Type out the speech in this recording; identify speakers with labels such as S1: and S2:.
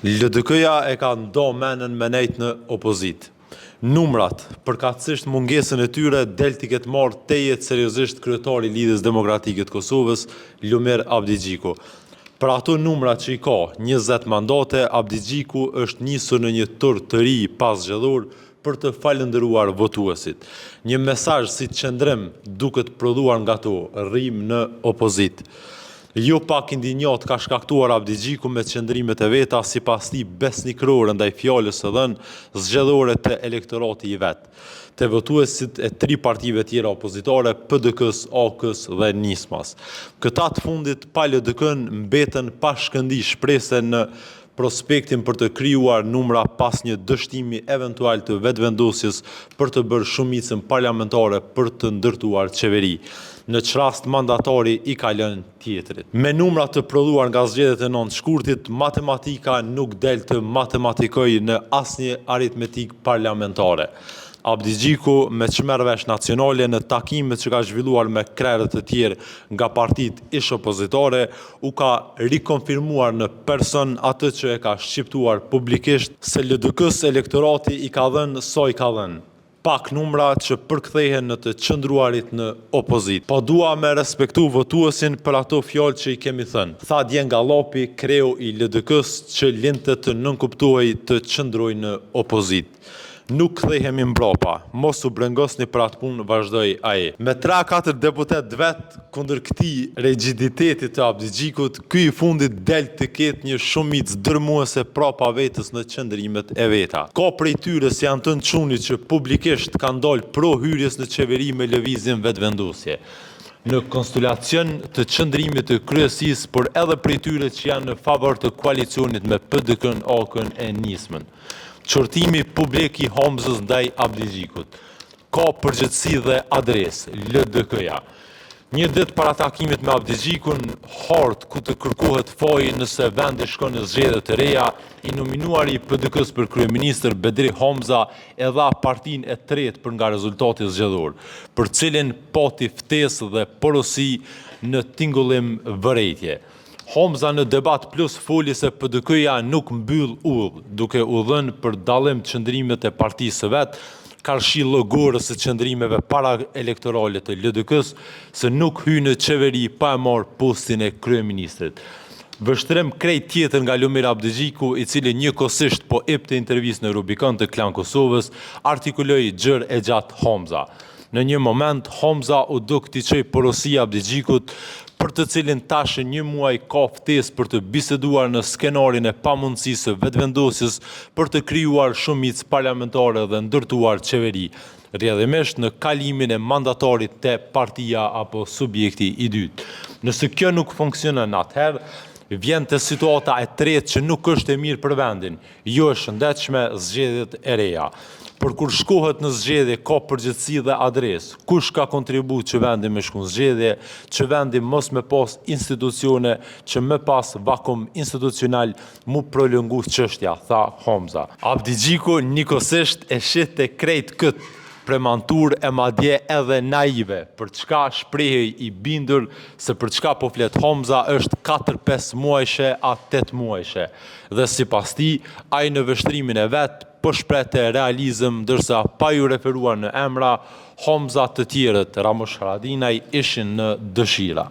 S1: LDK-ja e ka ndo menën me nejt në opozit. Numrat, përkatësisht mungesën e tyre, del t'i ketë marrë tejet seriozisht kryetari i Lidhjes Demokratike të Kosovës, Lumir Abdigjiku. Për ato numra që i ka, 20 mandate, Abdigjiku është nisur në një tur të ri pas zgjedhor për të falendëruar votuesit. Një mesazh si qëndrim duket prodhuar nga to, rrim në opozit. Jo pak indinjat ka shkaktuar Abdigjiku me qëndrimet e veta sipas tij besnikrore ndaj fjalës së dhënë zgjedhore të elektorati i vet, të votuesit e 3 partive tjera opozitare, PDK-s, AK-s dhe Nismas. Këta të fundit pa LDK-n mbeten pa shkëndi shprese në prospektin për të krijuar numra pas një dështimi eventual të vetëvendosjes për të bërë shumicën parlamentare për të ndërtuar qeveri. Në çrast mandatari i ka lënë tjetrit. Me numra të prodhuar nga zgjedhjet e 9 shkurtit, matematika nuk del të matematikoj në asnjë aritmetik parlamentare. Abdigjiku me çmerr vesh nacionale në takimet që ka zhvilluar me krerët të tjerë nga partitë ish opozitare, u ka rikonfirmuar në person atë që e ka shqiptuar publikisht se LDK-s elektorati i ka dhënë sa i ka dhënë. Pak numra që përkthehen në të qëndruarit në opozit. Po dua me respektu votuesin për ato fjalë që i kemi thënë. Tha dje nga Llapi, kreu i LDK-s që linte të nënkuptohej të qëndroj në opozit. Nuk kthehemi mbrapa, mos u brengosni për atë punë, vazhdoi ai. Me 3-4 deputet vet kundër këtij rigjiditetit të Abdigjikut, ky i fundit del të ketë një shumicë dërmuese prapa vetës në qëndrimet e veta. Ka prej tyre si Anton Çuni që publikisht kanë dalë pro hyrjes në qeveri me lëvizjen vetvendosje. Në konstelacion të qëndrimit të kryesisë, por edhe prej tyre që janë në favor të koalicionit me PDK-n, AK-n e Nismën. Qortimi publik i Homzës ndaj Abdigjikut. Ka përgjegjësi dhe adresë, LDK-ja. Një ditë para takimit me Abdigjikun, hart ku të kërkohet faji nëse vendi shkon në zgjedhje të reja, i nominuari i PDK-s për kryeministër Bedri Homza e dha partinë e tretë për nga rezultati zgjedhor, për cilin pati ftesë dhe porosi në tingullim vërejtje. Homza në debat plus foli se PDK-ja nuk mbyll udhë, duke u dhënë për dallim qëndrimet e partisë së vet, karshi llogorës së qëndrimeve para elektorale të LDK-s, se nuk hy në qeveri pa e marrë postin e kryeministrit. Vështrim krejt tjetër nga Lumir Abdigjiku, i cili njëkohësisht po epte intervistë në Rubicon të Klan Kosovës, artikuloi gjër e gjatë Homza. Në një moment, Homza u duk t'i çojë porosia Abdigjikut, për të cilin tash një muaj ka ftesë për të biseduar në skenarin e pamundësisë së vetvendosjes për të krijuar shumicë parlamentare dhe ndërtuar qeveri, rrjedhimisht në kalimin e mandatarit te partia apo subjekti i dytë. Nëse kjo nuk funksionon atëherë, vjen te situata e tretë që nuk është e mirë për vendin, jo e shëndetshme zgjedhjet e reja. Por kur shkohet në zgjedhje ka përgjegjësi dhe adresë. Kush ka kontribu që vendi me shku në zgjedhje, që vendi mos me pas institucione, që me pas vakum institucional mu prolongu çështja, tha Homza. Abdigjiku nikosisht e shit te krejt këtë premantur e madje edhe naive, për çka shprehej i bindur se për çka po flet Homza është 4-5 muajshe a 8 muajshe. Dhe sipas tij, ai në vështrimin e vet po shprehte realizëm, ndërsa pa ju referuar në emra, Homza të tjerët, Ramush Haradinaj, ishin në dëshira.